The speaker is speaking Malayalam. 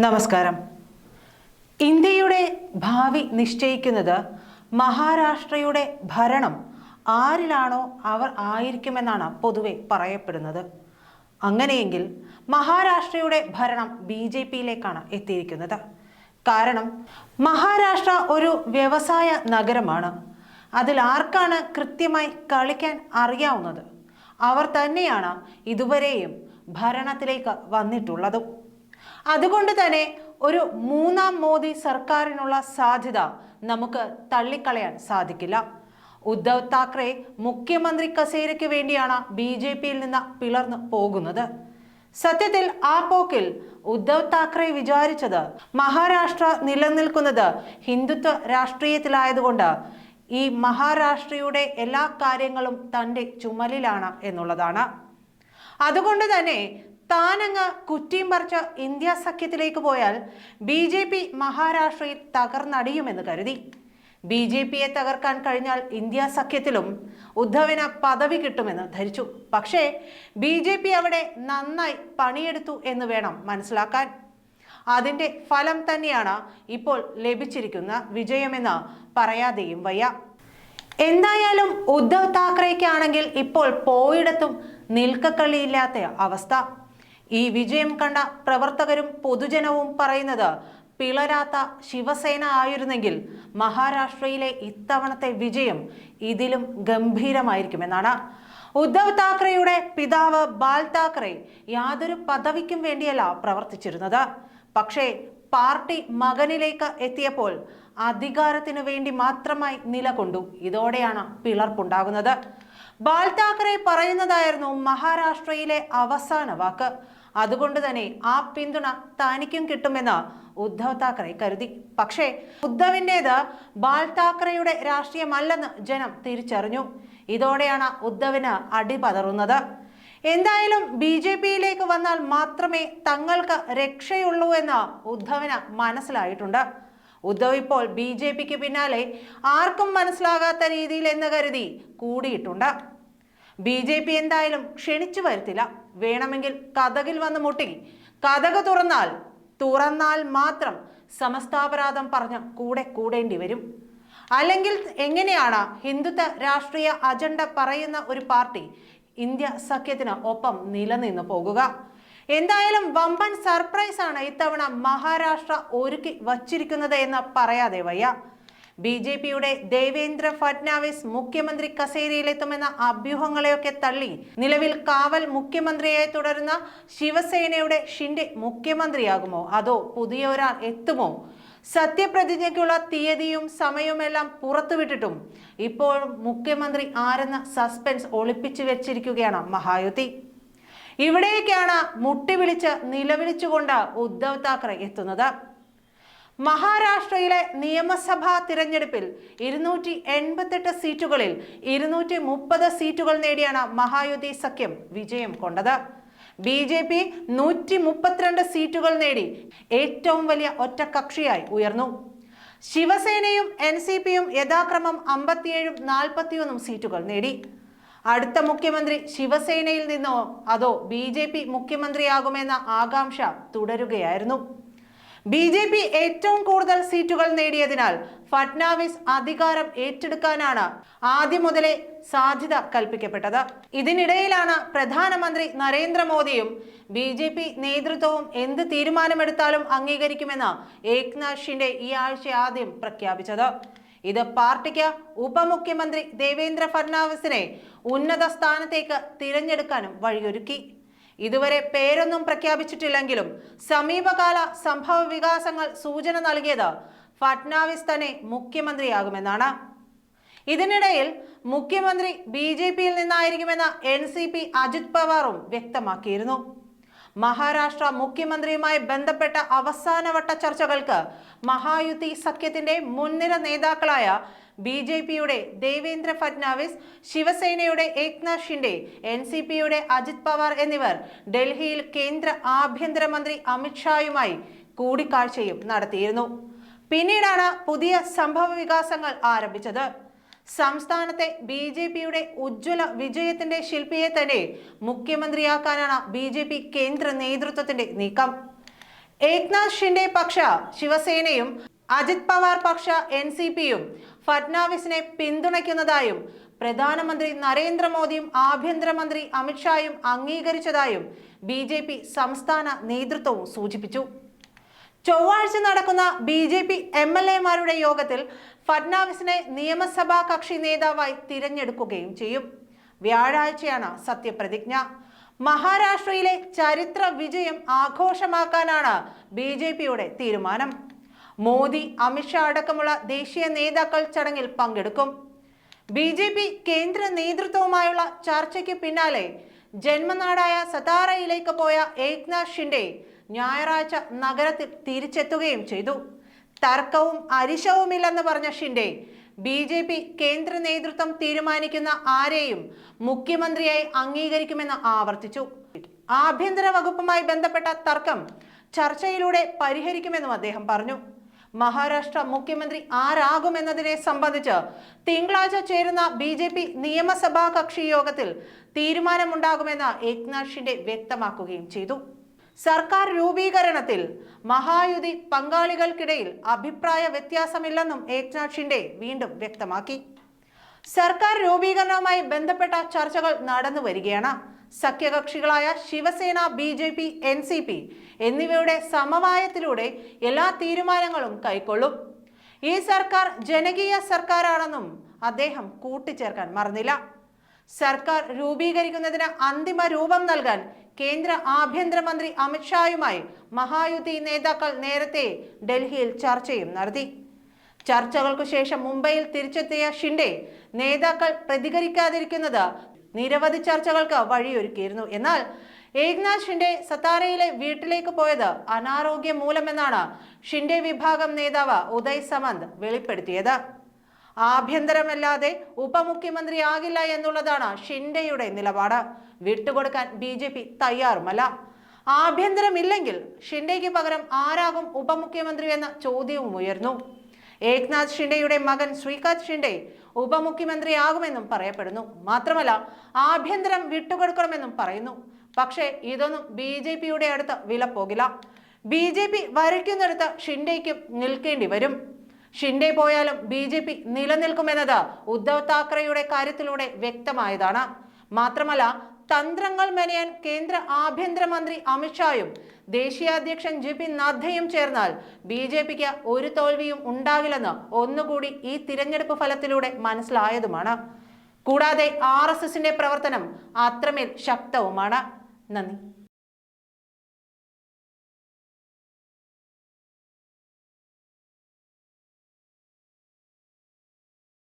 നമസ്കാരം. ഇന്ത്യയുടെ ഭാവി നിശ്ചയിക്കുന്നത് മഹാരാഷ്ട്രയുടെ ഭരണം ആരിലാണോ അവർ ആയിരിക്കുമെന്നാണ് പൊതുവെ പറയപ്പെടുന്നത്. അങ്ങനെയെങ്കിൽ മഹാരാഷ്ട്രയുടെ ഭരണം BJPയിലേക്കാണ് എത്തിയിരിക്കുന്നത്. കാരണം മഹാരാഷ്ട്ര ഒരു വ്യവസായ നഗരമാണ്. അതിൽ ആർക്കാണ് കൃത്യമായി കളിക്കാൻ അറിയാവുന്നത്? അവർ തന്നെയാണ് ഇതുവരെയും ഭരണത്തിലേക്ക് വന്നിട്ടുള്ളതും. അതുകൊണ്ട് തന്നെ ഒരു മൂന്നാം മോദി സർക്കാരിനുള്ള സാധ്യത നമുക്ക് തള്ളിക്കളയാൻ സാധിക്കില്ല. ഉദ്ധവ് താക്കറെ മുഖ്യമന്ത്രി കസേരയ്ക്ക് വേണ്ടിയാണ് BJPയിൽ നിന്ന് പിളർന്നു പോകുന്നത്. സത്യത്തിൽ ആ പോക്കിൽ ഉദ്ധവ് താക്കറെ വിചാരിച്ചത് മഹാരാഷ്ട്ര നിലനിൽക്കുന്നത് ഹിന്ദുത്വ രാഷ്ട്രീയത്തിലായതുകൊണ്ട് ഈ മഹാരാഷ്ട്രയുടെ എല്ലാ കാര്യങ്ങളും തൻ്റെ ചുമലിലാണ് എന്നുള്ളതാണ്. അതുകൊണ്ട് തന്നെ താനങ്ങ് കുറ്റിയും പറിച്ച് ഇന്ത്യ സഖ്യത്തിലേക്ക് പോയാൽ BJP മഹാരാഷ്ട്രയിൽ തകർന്നടിയുമെന്ന് കരുതി. BJPയെ തകർക്കാൻ കഴിഞ്ഞാൽ ഇന്ത്യ സഖ്യത്തിലും ഉദ്ധവിന് പദവി കിട്ടുമെന്ന് ധരിച്ചു. പക്ഷേ BJP അവിടെ നന്നായി പണിയെടുത്തു എന്ന് വേണം മനസ്സിലാക്കാൻ. അതിൻ്റെ ഫലം തന്നെയാണ് ഇപ്പോൾ ലഭിച്ചിരിക്കുന്ന വിജയമെന്ന് പറയാതെയും വയ്യ. എന്തായാലും ഉദ്ധവ് താക്കറേക്കാണെങ്കിൽ ഇപ്പോൾ പോയിടത്തും നിൽക്കക്കള്ളിയില്ലാത്ത അവസ്ഥ. ഈ വിജയം കണ്ട പ്രവർത്തകരും പൊതുജനവും പറയുന്നത് പിളരാത്ത ശിവസേന ആയിരുന്നെങ്കിൽ മഹാരാഷ്ട്രയിലെ ഇത്തവണത്തെ വിജയം ഇതിലും ഗംഭീരമായിരിക്കുമെന്നാണ്. ഉദ്ധവ് താക്കറെയുടെ പിതാവ് ബാൽ താക്കറെ യാതൊരു പദവിക്കും വേണ്ടിയല്ല പ്രവർത്തിച്ചിരുന്നത്. പക്ഷേ പാർട്ടി മകനിലേക്ക് എത്തിയപ്പോൾ അധികാരത്തിനു വേണ്ടി മാത്രമായി നിലകൊണ്ടു. ഇതോടെയാണ് പിളർപ്പുണ്ടാകുന്നത്. ബാൽ താക്കറെ പറയുന്നതായിരുന്നു മഹാരാഷ്ട്രയിലെ അവസാന വാക്ക്. അതുകൊണ്ട് തന്നെ ആ പിന്തുണ തനിക്കും കിട്ടുമെന്ന് ഉദ്ധവ് താക്കറെ കരുതി. പക്ഷേ ഉദ്ധവിൻ്റേത് ബാൽ താക്കറെയുടെ രാഷ്ട്രീയമല്ലെന്ന് ജനം തിരിച്ചറിഞ്ഞു. ഇതോടെയാണ് ഉദ്ധവിന് അടിപതറുന്നത്. എന്തായാലും BJPയിലേക്ക് വന്നാൽ മാത്രമേ തങ്ങൾക്ക് രക്ഷയുള്ളൂ എന്ന് ഉദ്ധവിന് മനസ്സിലായിട്ടുണ്ട്. ഉദ്ധവ് ഇപ്പോൾ BJPക്ക് പിന്നാലെ ആർക്കും മനസ്സിലാകാത്ത രീതിയിൽ എന്ന് കരുതി കൂടിയിട്ടുണ്ട്. BJP എന്തായാലും ക്ഷണിച്ചു വരുത്തില്ല. വേണമെങ്കിൽ കഥകിൽ വന്ന് മുട്ടി കഥക് തുറന്നാൽ മാത്രം സമസ്താപരാധം പറഞ്ഞ് കൂടേണ്ടി വരും. അല്ലെങ്കിൽ എങ്ങനെയാണ് ഹിന്ദുത്വ രാഷ്ട്രീയ അജണ്ട പറയുന്ന ഒരു പാർട്ടി ഇന്ത്യ സഖ്യത്തിന് ഒപ്പം നിലനിന്ന് പോകുക? എന്തായാലും വമ്പൻ സർപ്രൈസ് ആണ് ഇത്തവണ മഹാരാഷ്ട്ര ഒരുക്കി വച്ചിരിക്കുന്നത് എന്ന് പറയാതെ വയ്യ. BJPയുടെ ദേവേന്ദ്ര ഫഡ്നാവിസ് മുഖ്യമന്ത്രി കസേരയിലെത്തുമെന്ന അഭ്യൂഹങ്ങളെയൊക്കെ തള്ളി നിലവിൽ കാവൽ മുഖ്യമന്ത്രിയായി തുടരുന്ന ശിവസേനയുടെ ഷിൻഡെ മുഖ്യമന്ത്രിയാകുമോ അതോ പുതിയ ഒരാൾ എത്തുമോ? സത്യപ്രതിജ്ഞയ്ക്കുള്ള തീയതിയും സമയവുമെല്ലാം പുറത്തുവിട്ടിട്ടും ഇപ്പോൾ മുഖ്യമന്ത്രി ആരെന്ന സസ്പെൻസ് ഒളിപ്പിച്ചു വെച്ചിരിക്കുകയാണ് മഹായുതി. ഇവിടേക്കാണ് മുട്ടിവിളിച്ച് നിലവിളിച്ചുകൊണ്ട് ഉദ്ധവ് താക്കറെ എത്തുന്നത്. മഹാരാഷ്ട്രയിലെ നിയമസഭാ തിരഞ്ഞെടുപ്പിൽ 288 സീറ്റുകളിൽ 230 സീറ്റുകൾ നേടിയാണ് മഹായുതി സഖ്യം വിജയം കൊണ്ടത്. BJP 132 സീറ്റുകൾ നേടി ഏറ്റവും വലിയ ഒറ്റക്കക്ഷിയായി ഉയർന്നു. ശിവസേനയും NCPയും യഥാക്രമം 57ഉം 41ഉം സീറ്റുകൾ നേടി. അടുത്ത മുഖ്യമന്ത്രി ശിവസേനയിൽ നിന്നോ അതോ BJP മുഖ്യമന്ത്രിയാകുമെന്ന ആകാംക്ഷ തുടരുകയായിരുന്നു. BJP ഏറ്റവും കൂടുതൽ സീറ്റുകൾ നേടിയതിനാൽ ഫഡ്നാവിസ് അധികാരം ഏറ്റെടുക്കാനാണ് ആദ്യം മുതലേ സാധ്യത കൽപ്പിക്കപ്പെട്ടത്. ഇതിനിടയിലാണ് പ്രധാനമന്ത്രി നരേന്ദ്രമോദിയും BJP നേതൃത്വവും എന്ത് തീരുമാനമെടുത്താലും അംഗീകരിക്കുമെന്ന് ഏക്നാഥ് ഷിൻഡെ ഈ ആഴ്ച ആദ്യം പ്രഖ്യാപിച്ചത്. ഇത് പാർട്ടിക്ക് ഉപമുഖ്യമന്ത്രി ദേവേന്ദ്ര ഫഡ്നാവിസിനെ ഉന്നത സ്ഥാനത്തേക്ക് തിരഞ്ഞെടുക്കാനും വഴിയൊരുക്കി. ഇതുവരെ പേരൊന്നും പ്രഖ്യാപിച്ചിട്ടില്ലെങ്കിലും സമീപകാല സംഭവ വികാസങ്ങൾ സൂചന നൽകിയത് ഫഡ്നാവിസ് തന്നെ മുഖ്യമന്ത്രിയാകുമെന്നാണ്. ഇതിനിടയിൽ മുഖ്യമന്ത്രി BJPയിൽ നിന്നായിരിക്കുമെന്ന് NCP അജിത് പവാറും വ്യക്തമാക്കിയിരുന്നു. മഹാരാഷ്ട്ര മുഖ്യമന്ത്രിയുമായി ബന്ധപ്പെട്ട അവസാനവട്ട ചർച്ചകൾക്ക് മഹായുതി സഖ്യത്തിന്റെ മുൻനിര നേതാക്കളായ BJPയുടെ ദേവേന്ദ്ര ഫഡ്നാവിസ്, ശിവസേനയുടെ ഏക്നാഥ് ഷിൻഡെ, NCPയുടെ അജിത് പവാർ എന്നിവർ ഡൽഹിയിൽ കേന്ദ്ര ആഭ്യന്തരമന്ത്രി അമിത്ഷായുമായി കൂടിക്കാഴ്ചയും നടത്തിയിരുന്നു. പിന്നീടാണ് പുതിയ സംഭവ വികാസങ്ങൾ ആരംഭിച്ചത്. സംസ്ഥാനത്തെ BJPയുടെ ഉജ്ജ്വല വിജയത്തിന്റെ ശില്പിയെ തന്നെ മുഖ്യമന്ത്രിയാക്കാനാണ് BJP കേന്ദ്ര നേതൃത്വത്തിന്റെ നീക്കം. ഏക്നാഥ് ഷിൻഡെ പക്ഷ ശിവസേനയും അജിത് പവാർ പക്ഷ NCPയും ഫഡ്നാവിസിനെ പിന്തുണയ്ക്കുന്നതായും പ്രധാനമന്ത്രി നരേന്ദ്രമോദിയും ആഭ്യന്തരമന്ത്രി അമിത്ഷായും അംഗീകരിച്ചതായും BJP സംസ്ഥാന നേതൃത്വവും സൂചിപ്പിച്ചു. ചൊവ്വാഴ്ച നടക്കുന്ന BJP MLA-മാരുടെ യോഗത്തിൽ ഫഡ്നാവിസിനെ നിയമസഭാ കക്ഷി നേതാവായി തിരഞ്ഞെടുക്കുകയും ചെയ്യും. വ്യാഴാഴ്ചയാണ് സത്യപ്രതിജ്ഞ. മഹാരാഷ്ട്രയിലെ ചരിത്ര വിജയം ആഘോഷമാക്കാനാണ് BJPയുടെ തീരുമാനം. മോദി, അമിത്ഷാ അടക്കമുള്ള ദേശീയ നേതാക്കൾ ചടങ്ങിൽ പങ്കെടുക്കും. BJP കേന്ദ്ര നേതൃത്വവുമായുള്ള ചർച്ചയ്ക്ക് പിന്നാലെ ജന്മനാടായ സതാറയിലേക്ക് പോയ ഏക്നാഥ് ഷിൻഡെ ഞായറാഴ്ച നഗരത്തിൽ തിരിച്ചെത്തുകയും ചെയ്തു. തർക്കവും അരിശവുമില്ലെന്ന് പറഞ്ഞ ഷിൻഡെ BJP കേന്ദ്ര നേതൃത്വം തീരുമാനിക്കുന്ന ആരെയും മുഖ്യമന്ത്രിയായി അംഗീകരിക്കുമെന്ന് ആവർത്തിച്ചു. ആഭ്യന്തര വകുപ്പുമായി ബന്ധപ്പെട്ട തർക്കം ചർച്ചയിലൂടെ പരിഹരിക്കുമെന്നും അദ്ദേഹം പറഞ്ഞു. മഹാരാഷ്ട്ര മുഖ്യമന്ത്രി ആരാകുമെന്നതിനെ സംബന്ധിച്ച് തിങ്കളാഴ്ച ചേരുന്ന BJP നിയമസഭാ കക്ഷി യോഗത്തിൽ തീരുമാനമുണ്ടാകുമെന്ന് ഏക്നാഥ് ഷിൻഡെ വ്യക്തമാക്കുകയും ചെയ്തു. സർക്കാർ രൂപീകരണത്തിൽ മഹായുതി പങ്കാളികൾക്കിടയിൽ അഭിപ്രായ വ്യത്യാസമില്ലെന്നും ഏക്നാഥ് ഷിൻഡെ വീണ്ടും വ്യക്തമാക്കി. സർക്കാർ രൂപീകരണവുമായി ബന്ധപ്പെട്ട ചർച്ചകൾ നടന്നു വരികയാണ്. സഖ്യകക്ഷികളായ ശിവസേന, BJP, NCP എന്നിവയുടെ സമവായത്തിലൂടെ എല്ലാ തീരുമാനങ്ങളും കൈക്കൊള്ളും. ഈ സർക്കാർ ജനകീയ സർക്കാരാണെന്നും അദ്ദേഹം കൂട്ടിച്ചേർക്കാൻ മറന്നില്ല. സർക്കാർ രൂപീകരിക്കുന്നതിന് അന്തിമ രൂപം നൽകാൻ കേന്ദ്ര ആഭ്യന്തരമന്ത്രി അമിത്ഷായുമായി മഹായുതി നേതാക്കൾ നേരത്തെ ഡൽഹിയിൽ ചർച്ചയും നടത്തി. ചർച്ചകൾക്കു ശേഷം മുംബൈയിൽ തിരിച്ചെത്തിയ ഷിൻഡെ നേതാക്കൾ പ്രതികരിക്കാതിരിക്കുന്നത് നിരവധി ചർച്ചകൾക്ക് വഴിയൊരുക്കിയിരുന്നു. എന്നാൽ ഏക്നാഥ് ഷിൻഡെ സതാരയിലെ വീട്ടിലേക്ക് പോയത് അനാരോഗ്യം മൂലമെന്നാണ് ഷിൻഡെ വിഭാഗം നേതാവ് ഉദയ് സമന്ത് വെളിപ്പെടുത്തിയത്. ആഭ്യന്തരമല്ലാതെ ഉപമുഖ്യമന്ത്രിയാകില്ല എന്നുള്ളതാണ് ഷിൻഡെയുടെ നിലപാട്. വിട്ടുകൊടുക്കാൻ BJP തയ്യാറുമല്ല. ആഭ്യന്തരമില്ലെങ്കിൽ ഷിൻഡെയ്ക്ക് പകരം ആരാകും ഉപമുഖ്യമന്ത്രി എന്ന ചോദ്യവും ഉയർന്നു. ഏക്നാഥ് ഷിൻഡെയുടെ മകൻ ശ്രീകാന്ത് ഷിൻഡെ ഉപമുഖ്യമന്ത്രിയാകുമെന്നും പറയപ്പെടുന്നു. മാത്രമല്ല ആഭ്യന്തരം വിട്ടുകൊടുക്കണമെന്നും പറയുന്നു. പക്ഷേ ഇതൊന്നും BJPയുടെ അടുത്ത് വിലപ്പോകില്ല. BJP വരയ്ക്കുന്നിടത്ത് ഷിൻഡെയ്ക്കും നിൽക്കേണ്ടി വരും. ഷിൻഡെ പോയാലും BJP നിലനിൽക്കുമെന്നത് ഉദ്ധവ് താക്കറെയുടെ കാര്യത്തിലൂടെ വ്യക്തമായതാണ്. മാത്രമല്ല തന്ത്രങ്ങൾ മെനയാൻ കേന്ദ്ര ആഭ്യന്തരമന്ത്രി അമിത്ഷായും ദേശീയ അധ്യക്ഷൻ JP നദ്ദയും ചേർന്നാൽ BJPക്ക് ഒരു തോൽവിയും ഉണ്ടാകില്ലെന്ന് ഒന്നുകൂടി ഈ തിരഞ്ഞെടുപ്പ് ഫലത്തിലൂടെ മനസ്സിലായതുമാണ്. കൂടാതെ RSSന്റെ പ്രവർത്തനം അത്രമേൽ ശക്തവുമാണ്. നന്ദി.